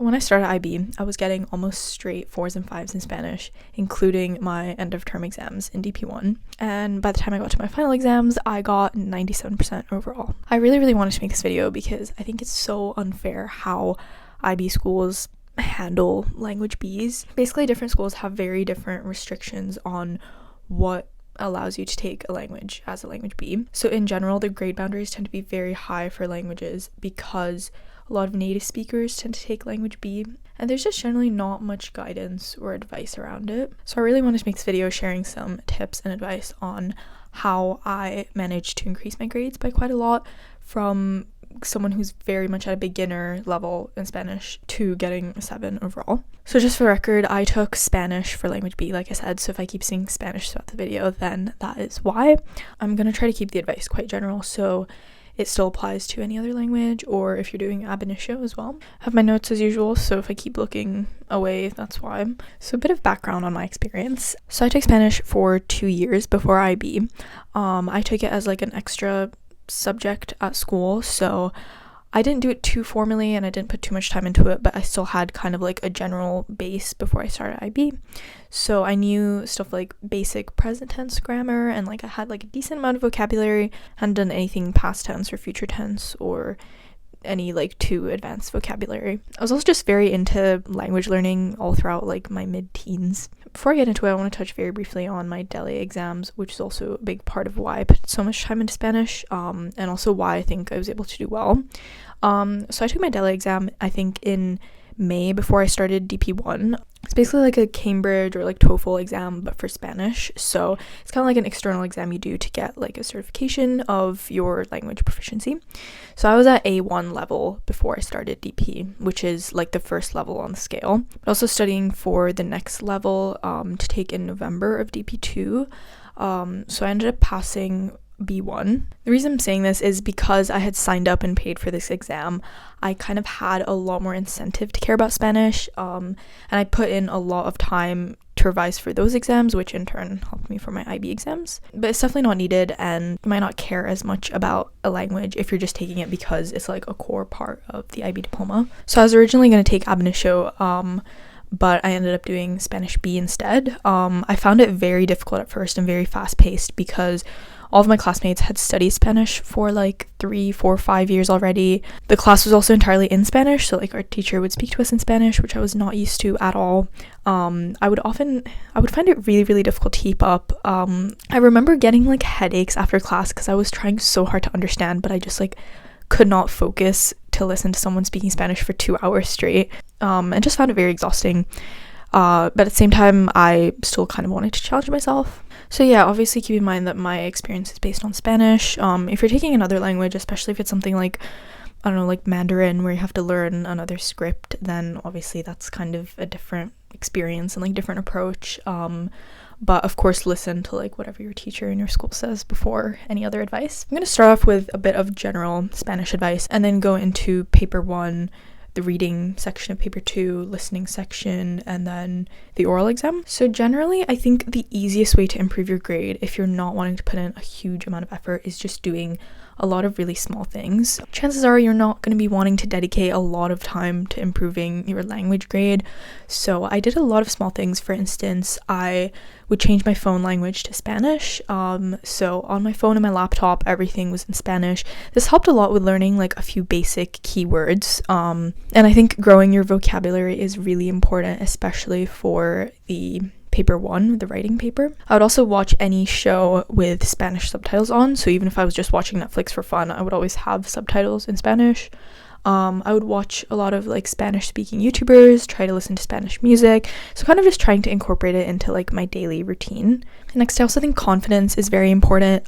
When I started IB, I was getting almost straight 4s and 5s in Spanish, including my end of term exams in DP1. And by the time I got to my final exams, I got 97% overall. I really wanted to make this video because I think it's so unfair how IB schools handle language Bs. Basically, different schools have very different restrictions on what allows you to take a language as a language B. So in general, the grade boundaries tend to be very high for languages because a lot of native speakers tend to take language B, and there's just generally not much guidance or advice around it. So I really wanted to make this video sharing some tips and advice on how I managed to increase my grades by quite a lot from someone who's very much at a beginner level in Spanish to getting a 7 overall. So just for record, I took Spanish for language B, like I said, so if I keep saying Spanish throughout the video, then that is why. I'm going to try to keep the advice quite general, so it still applies to any other language, or if you're doing ab initio as well. I have my notes as usual, so if I keep looking away, that's why. So a bit of background on my experience. So I took Spanish for 2 years before IB. I took it as like an extra subject at school, so I didn't do it too formally and I didn't put too much time into it, but I still had kind of like a general base before I started IB. So I knew stuff like basic present tense grammar, and like I had like a decent amount of vocabulary. Hadn't done anything past tense or future tense or any like too advanced vocabulary. I was also just very into language learning all throughout like my mid-teens. Before I get into it, I want to touch very briefly on my DELE exams, which is also a big part of why I put so much time into Spanish, and also why I think I was able to do well. So I took my DELE exam, I think in May before I started DP1. It's basically like a Cambridge or like TOEFL exam, but for Spanish. So it's kind of like an external exam you do to get like a certification of your language proficiency. So I was at A1 level before I started DP, which is like the first level on the scale. But also studying for the next level to take in November of DP2. So I ended up passing B1. The reason I'm saying this is because I had signed up and paid for this exam. I kind of had a lot more incentive to care about Spanish, and I put in a lot of time to revise for those exams, which in turn helped me for my IB exams. But it's definitely not needed, and you might not care as much about a language if you're just taking it because it's like a core part of the IB diploma. So I was originally going to take ab initio, but I ended up doing Spanish B instead. I found it very difficult at first and very fast-paced because all of my classmates had studied Spanish for like 3, 4, 5 years already. The class was also entirely in Spanish, so like our teacher would speak to us in Spanish, which I was not used to at all. I would find it really difficult to keep up. I remember getting like headaches after class because I was trying so hard to understand, but I just like could not focus to listen to someone speaking Spanish for 2 hours straight, and just found it very exhausting. But at the same time, I still kind of wanted to challenge myself. So yeah, obviously keep in mind that my experience is based on Spanish. If you're taking another language, especially if it's something like, I don't know, like Mandarin, where you have to learn another script, then obviously that's kind of a different experience and like different approach. But of course, listen to like whatever your teacher in your school says before any other advice. I'm going to start off with a bit of general Spanish advice and then go into paper 1, the reading section of paper 2, listening section, and then the oral exam. So generally, I think the easiest way to improve your grade if you're not wanting to put in a huge amount of effort is just doing a lot of really small things. Chances are you're not going to be wanting to dedicate a lot of time to improving your language grade. So I did a lot of small things. For instance, I would change my phone language to Spanish. So on my phone and my laptop, everything was in Spanish. This helped a lot with learning like a few basic keywords. And I think growing your vocabulary is really important, especially for the paper 1, the writing paper. I would also watch any show with Spanish subtitles on, so even if I was just watching Netflix for fun, I would always have subtitles in Spanish. I would watch a lot of like Spanish speaking YouTubers, try to listen to Spanish music, so kind of just trying to incorporate it into like my daily routine. Next, I also think confidence is very important,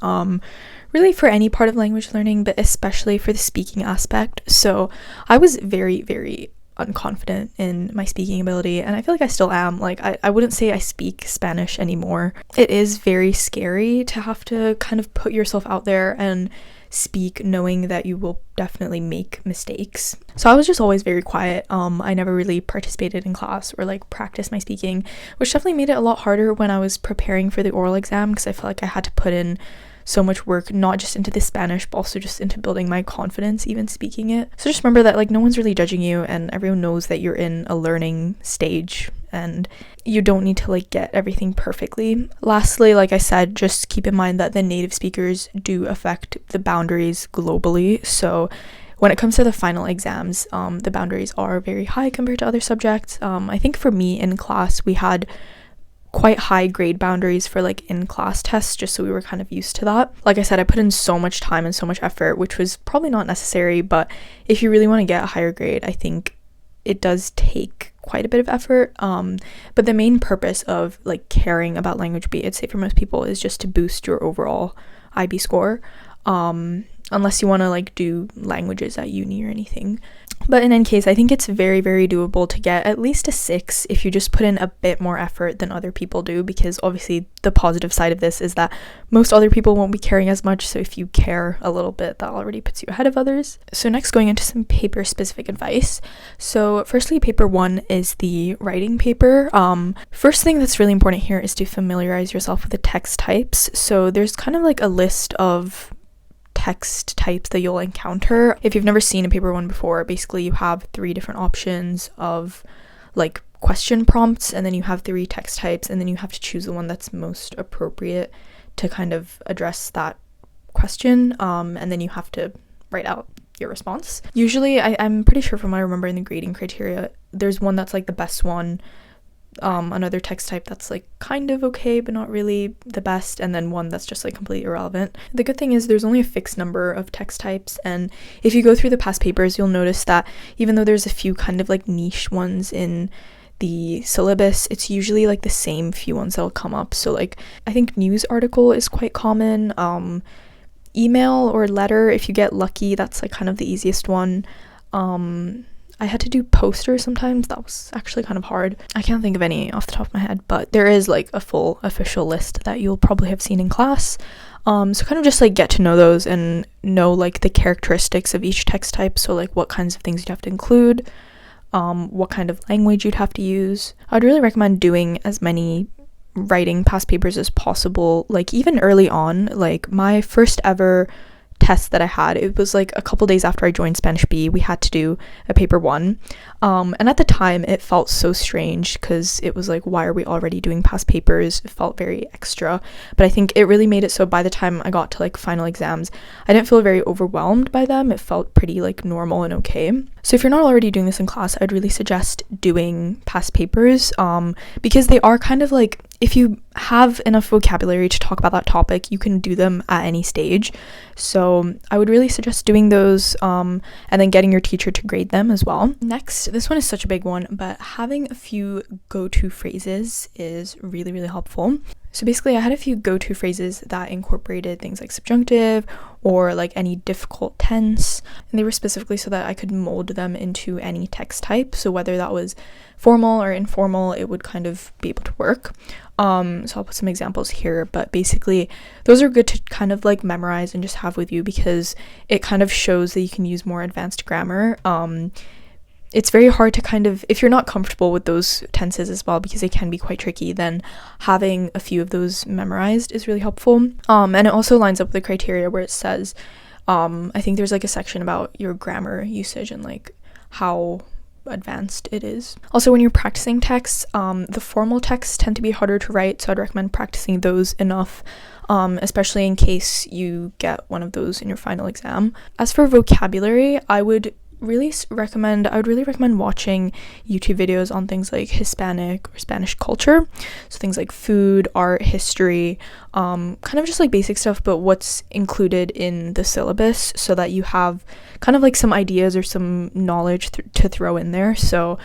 really for any part of language learning, but especially for the speaking aspect. So I was very unconfident in my speaking ability, and I feel like I still am. Like I wouldn't say I speak Spanish anymore. It is very scary to have to kind of put yourself out there and speak knowing that you will definitely make mistakes. So I was just always very quiet. I never really participated in class or like practiced my speaking, which definitely made it a lot harder when I was preparing for the oral exam because I felt like I had to put in so much work, not just into the Spanish, but also just into building my confidence even speaking it. So just remember that like no one's really judging you, and everyone knows that you're in a learning stage and you don't need to like get everything perfectly. Lastly, like I said, just keep in mind that the native speakers do affect the boundaries globally. So when it comes to the final exams, the boundaries are very high compared to other subjects. I think for me in class, we had quite high grade boundaries for like in-class tests, just so we were kind of used to that. Like I said, I put in so much time and so much effort, which was probably not necessary, but if you really want to get a higher grade, I think it does take quite a bit of effort. But the main purpose of like caring about language B, I'd say for most people, is just to boost your overall IB score. Unless you want to like do languages at uni or anything. But in any case, I think it's very, very doable to get at least a 6 if you just put in a bit more effort than other people do, because obviously the positive side of this is that most other people won't be caring as much, so if you care a little bit, that already puts you ahead of others. So next, going into some paper specific advice. So firstly, paper 1 is the writing paper. First thing that's really important here is to familiarize yourself with the text types. So there's kind of like a list of text types that you'll encounter. If you've never seen a paper 1 before, basically you have 3 different options of like question prompts, and then you have 3 text types, and then you have to choose the one that's most appropriate to kind of address that question, and then you have to write out your response. Usually, I'm pretty sure from what I remember in the grading criteria, there's one that's like the best one, another text type that's like kind of okay but not really the best, and then one that's just like completely irrelevant. The good thing is there's only a fixed number of text types, and if you go through the past papers, you'll notice that even though there's a few kind of like niche ones in the syllabus, it's usually like the same few ones that'll come up. So like I think news article is quite common, email or letter, if you get lucky, that's like kind of the easiest one. I had to do poster sometimes. That was actually kind of hard. I can't think of any off the top of my head, but there is like a full official list that you'll probably have seen in class. So kind of just like get to know those and know like the characteristics of each text type. So like what kinds of things you'd have to include, what kind of language you'd have to use. I'd really recommend doing as many writing past papers as possible. Like even early on, like my first ever test that I had, it was like a couple days after I joined Spanish B, we had to do a paper 1, and at the time it felt so strange because it was like, why are we already doing past papers? It felt very extra, but I think it really made it so by the time I got to like final exams, I didn't feel very overwhelmed by them. It felt pretty like normal and okay. So if you're not already doing this in class, I'd really suggest doing past papers, because they are kind of like, if you have enough vocabulary to talk about that topic, you can do them at any stage. So I would really suggest doing those, and then getting your teacher to grade them as well. Next, this one is such a big one, but having a few go-to phrases is really, really helpful. So basically, I had a few go-to phrases that incorporated things like subjunctive or like any difficult tense, and they were specifically so that I could mold them into any text type. So whether that was formal or informal, it would kind of be able to work. So I'll put some examples here, but basically those are good to kind of like memorize and just have with you because it kind of shows that you can use more advanced grammar. It's very hard to kind of, if you're not comfortable with those tenses as well, because they can be quite tricky, then having a few of those memorized is really helpful. And it also lines up with the criteria where it says, I think there's like a section about your grammar usage and like how advanced it is. Also, when you're practicing texts, the formal texts tend to be harder to write, so I'd recommend practicing those enough, especially in case you get one of those in your final exam. As for vocabulary, I would really recommend watching YouTube videos on things like Hispanic or Spanish culture, so things like food, art, history, kind of just like basic stuff, but what's included in the syllabus, so that you have kind of like some ideas or some knowledge to throw in there. So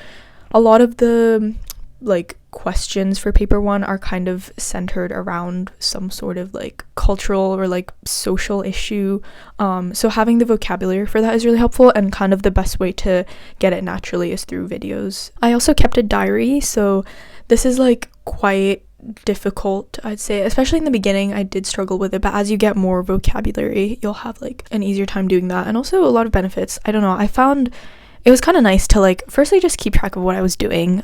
a lot of the like questions for paper 1 are kind of centered around some sort of like cultural or like social issue, so having the vocabulary for that is really helpful, and kind of the best way to get it naturally is through videos. I also kept a diary, so this is like quite difficult, I'd say, especially in the beginning. I did struggle with it, but as you get more vocabulary, you'll have like an easier time doing that, and also a lot of benefits. I don't know, I found it was kind of nice to like firstly just keep track of what I was doing.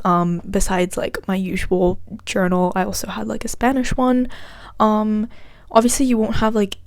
Besides like my usual journal, I also had like a Spanish one. Obviously you won't have like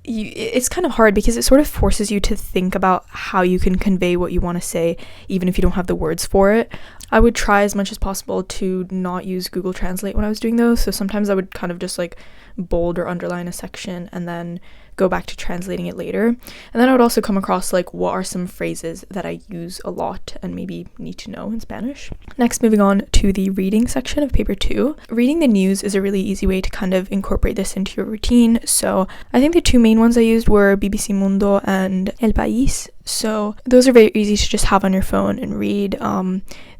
it's kind of hard because it sort of forces you to think about how you can convey what you want to say, even if you don't have the words for it. I would try as much as possible to not use Google Translate when I was doing those. So sometimes I would kind of just like bold or underline a section and then go back to translating it later. And then I would also come across like what are some phrases that I use a lot and maybe need to know in Spanish. Next, moving on to the reading section of paper 2. Reading the news is a really easy way to kind of incorporate this into your routine. So I think the two main ones I used were BBC Mundo and El País. So those are very easy to just have on your phone and read.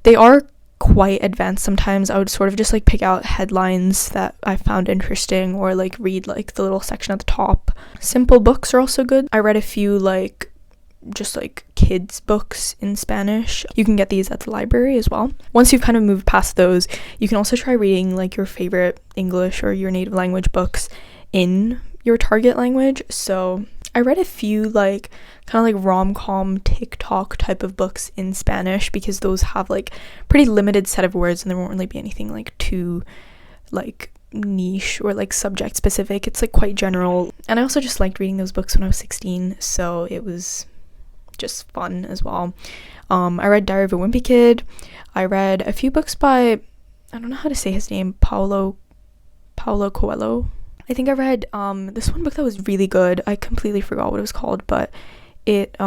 They are quite advanced sometimes. I would sort of just like pick out headlines that I found interesting or like read like the little section at the top. Simple books are also good. I read a few like just like kids books in Spanish. You can get these at the library as well. Once you've kind of moved past those, you can also try reading like your favorite English or your native language books in your target language. So I read a few like kind of like rom-com TikTok type of books in Spanish because those have like pretty limited set of words and there won't really be anything like too like niche or like subject specific. It's like quite general. And I also just liked reading those books when I was 16, so it was just fun as well. I read Diary of a Wimpy Kid. I read a few books by, I don't know how to say his name, Paulo Coelho. I think I read this one book that was really good. I completely forgot what it was called, but it's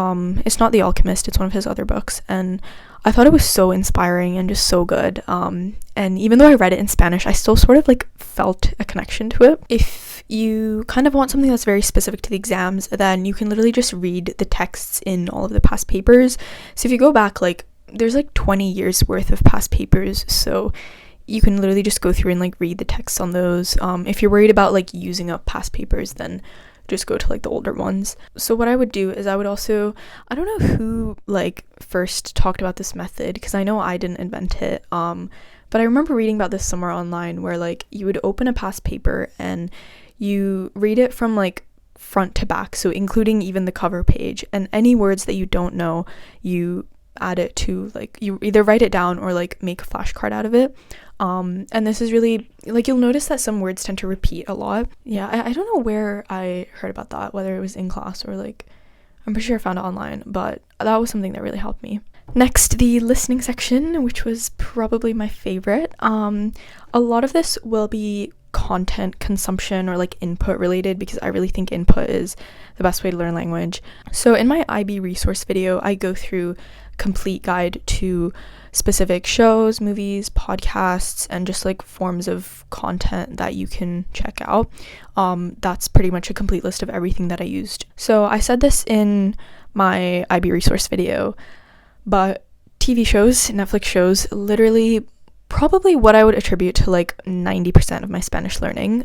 not The Alchemist, it's one of his other books, and I thought it was so inspiring and just so good. And even though I read it in Spanish, I still sort of like felt a connection to it. If you kind of want something that's very specific to the exams, then you can literally just read the texts in all of the past papers. So if you go back, like there's like 20 years worth of past papers, so you can literally just go through and like read the texts on those. If you're worried about like using up past papers, then just go to like the older ones. So what I would do is I would also, I don't know who like first talked about this method because I know I didn't invent it, but I remember reading about this somewhere online where like you would open a past paper and you read it from like front to back, so including even the cover page, and any words that you don't know, you add it to like, you either write it down or like make a flashcard out of it. And this is really like, you'll notice that some words tend to repeat a lot. Yeah, I don't know where I heard about that, whether it was in class or like, I'm pretty sure I found it online, but that was something that really helped me. Next, the listening section, which was probably my favorite. A lot of this will be content consumption or like input related because I really think input is the best way to learn language. So in my IB resource video, I go through complete guide to specific shows, movies, podcasts, and just like forms of content that you can check out. That's pretty much a complete list of everything that I used. So I said this in my IB resource video, but TV shows, Netflix shows, literally probably what I would attribute to like 90% of my Spanish learning.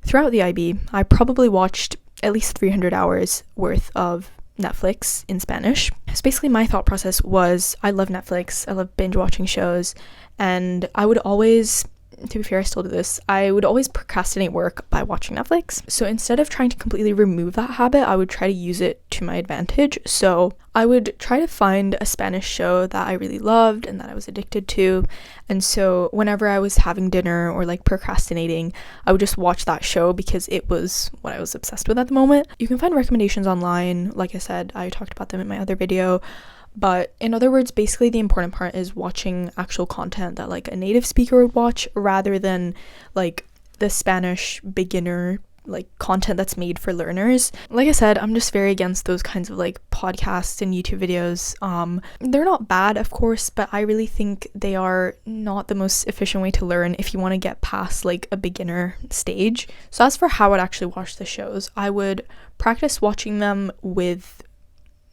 Throughout the IB, I probably watched at least 300 hours worth of Netflix in Spanish. So basically my thought process was, I love Netflix, I love binge watching shows, and I would always, to be fair, I still do this, I would always procrastinate work by watching Netflix. So instead of trying to completely remove that habit, I would try to use it to my advantage. So I would try to find a Spanish show that I really loved and that I was addicted to. And so whenever I was having dinner or like procrastinating, I would just watch that show because it was what I was obsessed with at the moment. You can find recommendations online. Like I said, I talked about them in my other video. But in other words, basically the important part is watching actual content that like a native speaker would watch rather than like the Spanish beginner like content that's made for learners. Like I said, I'm just very against those kinds of like podcasts and YouTube videos. They're not bad, of course, but I really think they are not the most efficient way to learn if you want to get past like a beginner stage. So as for how I'd actually watch the shows, I would practice watching them with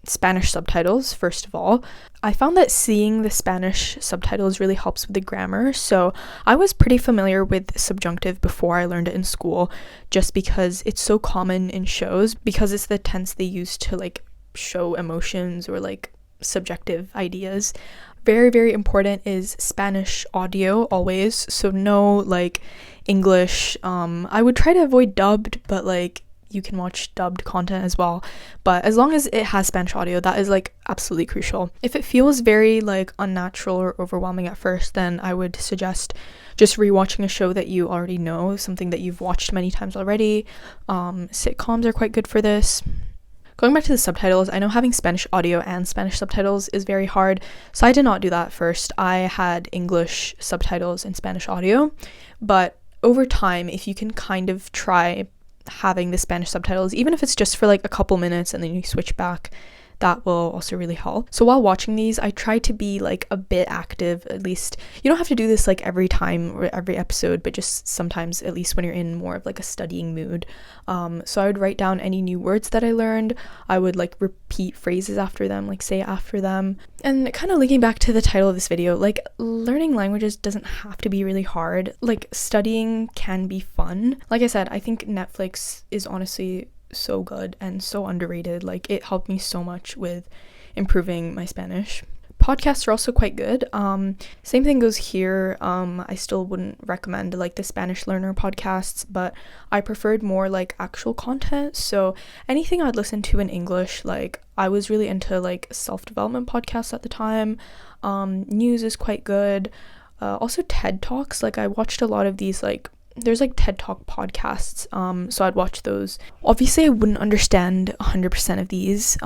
Spanish subtitles. First of all, I found that seeing the Spanish subtitles really helps with the grammar, so I was pretty familiar with subjunctive before I learned it in school, just because it's so common in shows, because it's the tense they use to like show emotions or like subjective ideas. Very, very important is Spanish audio always, so no like English. I would try to avoid dubbed, but like you can watch dubbed content as well, but as long as it has Spanish audio, that is like absolutely crucial. If it feels very like unnatural or overwhelming at first, then I would suggest just rewatching a show that you already know, something that you've watched many times already. Sitcoms are quite good for this. Going back to the subtitles, I know having Spanish audio and Spanish subtitles is very hard, so I did not do that first. I had English subtitles and Spanish audio, but over time, if you can kind of try having the Spanish subtitles, even if it's just for like a couple minutes and then you switch back, that will also really help. So while watching these, I try to be like a bit active, at least. You don't have to do this like every time or every episode, but just sometimes, at least when you're in more of like a studying mood. So I would write down any new words that I learned. I would like repeat phrases after them, like say after them. And kind of linking back to the title of this video, like learning languages doesn't have to be really hard. Like studying can be fun. Like I said, I think Netflix is honestly so good and so underrated. Like it helped me so much with improving my Spanish. Podcasts are also quite good. Same thing goes here. I still wouldn't recommend like the Spanish learner podcasts, but I preferred more like actual content. So anything I'd listen to in English, like I was really into like self-development podcasts at the time. News is quite good. Also TED Talks, like I watched a lot of these, like there's like TED Talk podcasts, so I'd watch those. Obviously I wouldn't understand 100% of these.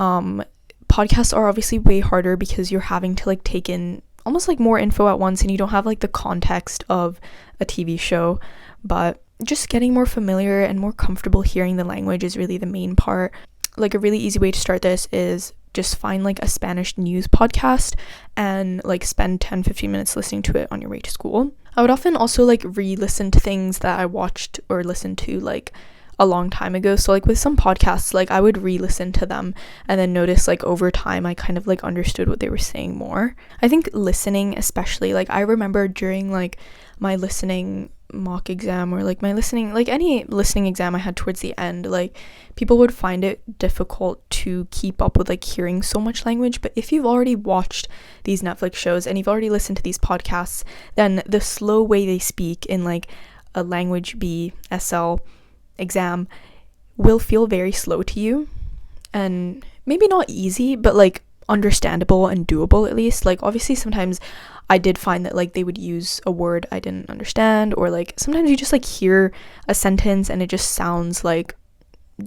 Podcasts are obviously way harder because you're having to like take in almost like more info at once and you don't have like the context of a TV show, but just getting more familiar and more comfortable hearing the language is really the main part. Like a really easy way to start this is just find like a Spanish news podcast and like spend 10-15 minutes listening to it on your way to school. I would often also like re-listen to things that I watched or listened to like a long time ago. So like with some podcasts, like I would re-listen to them and then notice like over time I kind of like understood what they were saying more. I think listening especially, like I remember during like my listening mock exam or like my listening, like any listening exam I had towards the end, like people would find it difficult to keep up with like hearing so much language. But if you've already watched these Netflix shows and you've already listened to these podcasts, then the slow way they speak in like a language BSL exam will feel very slow to you, and maybe not easy, but like understandable and doable at least. Like obviously sometimes I did find that like they would use a word I didn't understand, or like sometimes you just like hear a sentence and it just sounds like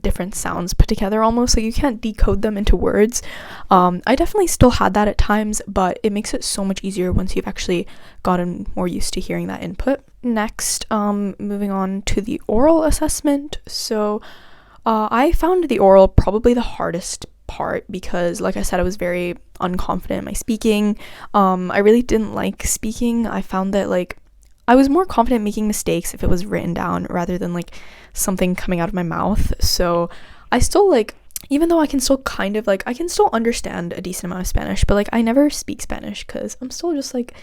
different sounds put together almost, like you can't decode them into words. I definitely still had that at times, but it makes it so much easier once you've actually gotten more used to hearing that input. Next, moving on to the oral assessment. So I found the oral probably the hardest part because like I said, I was very unconfident in my speaking. I really didn't like speaking. I found that like I was more confident making mistakes if it was written down rather than like something coming out of my mouth. So I still like, even though I can still kind of like, I can still understand a decent amount of Spanish, but like I never speak Spanish because I'm still just like,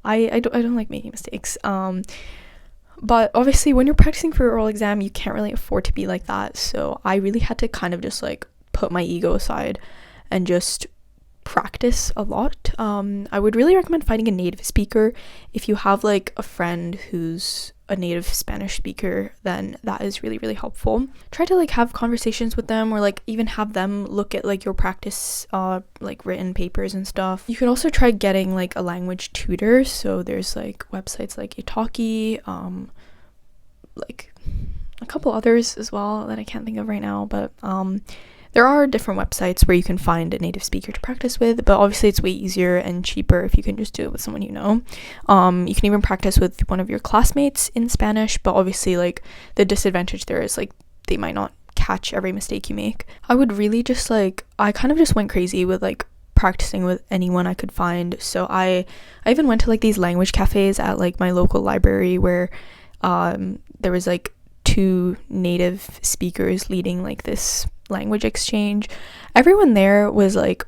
I don't like making mistakes. But obviously when you're practicing for your oral exam, you can't really afford to be like that. So I really had to kind of just like put my ego aside and just practice a lot. I would really recommend finding a native speaker. If you have like a friend who's a native Spanish speaker, then that is really, really helpful. Try to like have conversations with them, or like even have them look at like your practice like written papers and stuff. You can also try getting like a language tutor. So there's like websites like Italki, like a couple others as well that I can't think of right now, but there are different websites where you can find a native speaker to practice with, but obviously it's way easier and cheaper if you can just do it with someone you know. You can even practice with one of your classmates in Spanish, but obviously like the disadvantage there is like they might not catch every mistake you make. I would really just like, I kind of just went crazy with like practicing with anyone I could find. So I even went to like these language cafes at like my local library where there was like 2 native speakers leading like this language exchange. Everyone there was like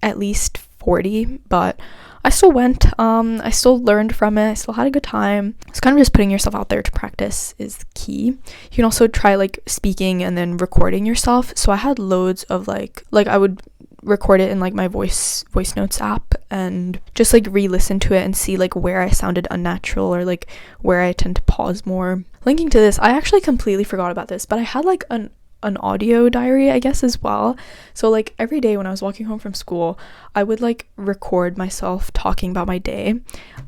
at least 40, but I still went. I still learned from it. I still had a good time. It's kind of just putting yourself out there to practice is key. You can also try like speaking and then recording yourself. So I had loads of like I would record it in like my voice notes app and just like re-listen to it and see like where I sounded unnatural or like where I tend to pause more. Linking to this, I actually completely forgot about this, but I had like an an audio diary, I guess, as well. So like every day when I was walking home from school, I would like record myself talking about my day.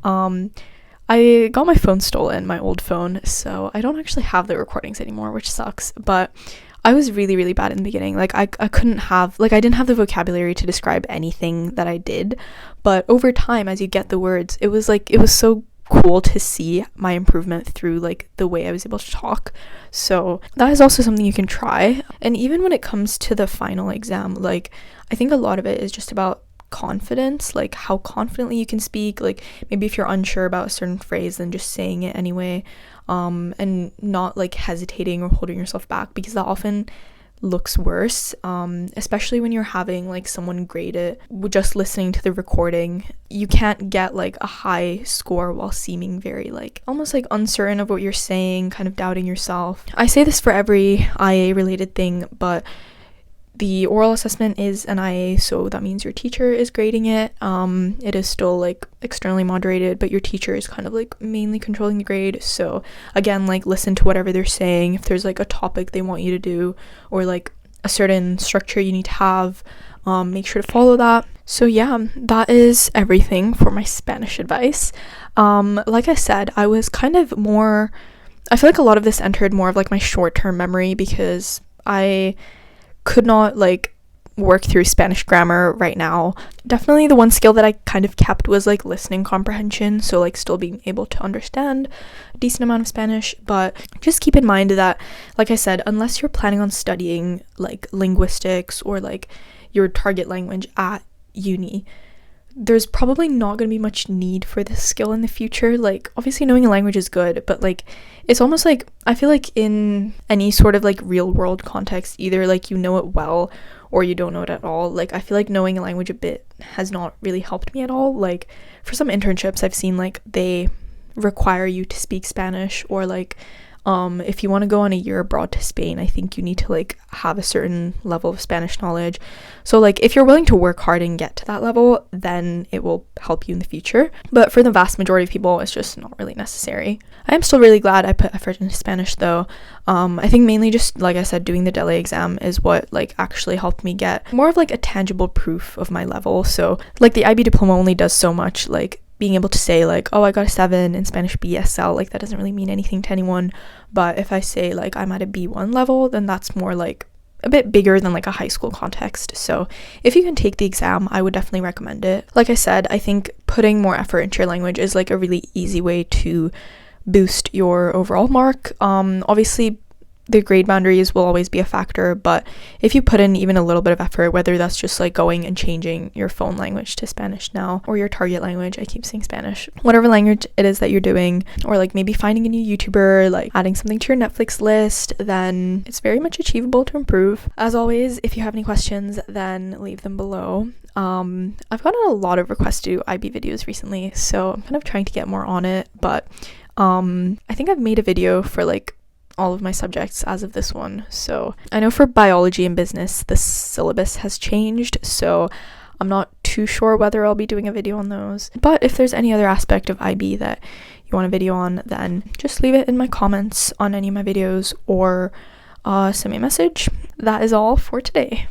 I got my phone stolen, my old phone, so I don't actually have the recordings anymore, which sucks. But I was really, really bad in the beginning. Like I couldn't have, like I didn't have the vocabulary to describe anything that I did. But over time, as you get the words, it was so cool to see my improvement through like the way I was able to talk. So that is also something you can try. And even when it comes to the final exam, like I think a lot of it is just about confidence, like how confidently you can speak. Like maybe if you're unsure about a certain phrase, then just saying it anyway, and not like hesitating or holding yourself back, because that often looks worse, especially when you're having like someone grade it. Just listening to the recording, you can't get like a high score while seeming very like almost like uncertain of what you're saying, kind of doubting yourself. I say this for every IA related thing, but the oral assessment is an IA, so that means your teacher is grading it. It is still like externally moderated, but your teacher is kind of like mainly controlling the grade. So again, like listen to whatever they're saying. If there's like a topic they want you to do, or like a certain structure you need to have, make sure to follow that. So yeah, that is everything for my Spanish advice. Like I said, I was kind of more, I feel like a lot of this entered more of like my short-term memory, because I could not like work through Spanish grammar right now. Definitely the one skill that I kind of kept was like listening comprehension, so like still being able to understand a decent amount of Spanish. But just keep in mind that, like I said, unless you're planning on studying like linguistics or like your target language at uni, there's probably not going to be much need for this skill in the future. Like obviously knowing a language is good, but like it's almost like, I feel like in any sort of like real world context, either like you know it well or you don't know it at all. Like I feel like knowing a language a bit has not really helped me at all. Like for some internships I've seen, like they require you to speak Spanish, or like if you want to go on a year abroad to Spain, I think you need to like have a certain level of Spanish knowledge. So like if you're willing to work hard and get to that level, then it will help you in the future. But for the vast majority of people, it's just not really necessary. I am still really glad I put effort into Spanish though. I think mainly just, like I said, doing the DELE exam is what like actually helped me get more of like a tangible proof of my level. So like the IB diploma only does so much. Like being able to say like, oh, I got a 7 in Spanish BSL, like that doesn't really mean anything to anyone. But if I say like I'm at a B1 level, then that's more like a bit bigger than like a high school context. So if you can take the exam, I would definitely recommend it. Like I said, I think putting more effort into your language is like a really easy way to boost your overall mark. Obviously the grade boundaries will always be a factor, but if you put in even a little bit of effort, whether that's just like going and changing your phone language to Spanish now, or your target language, I keep saying Spanish, whatever language it is that you're doing, or like maybe finding a new YouTuber, like adding something to your Netflix list, then it's very much achievable to improve. As always, if you have any questions, then leave them below. I've gotten a lot of requests to do IB videos recently, so I'm kind of trying to get more on it, but I think I've made a video for like all of my subjects as of this one. So I know for biology and business the syllabus has changed, so I'm not too sure whether I'll be doing a video on those. But if there's any other aspect of IB that you want a video on, then just leave it in my comments on any of my videos, or send me a message. That is all for today.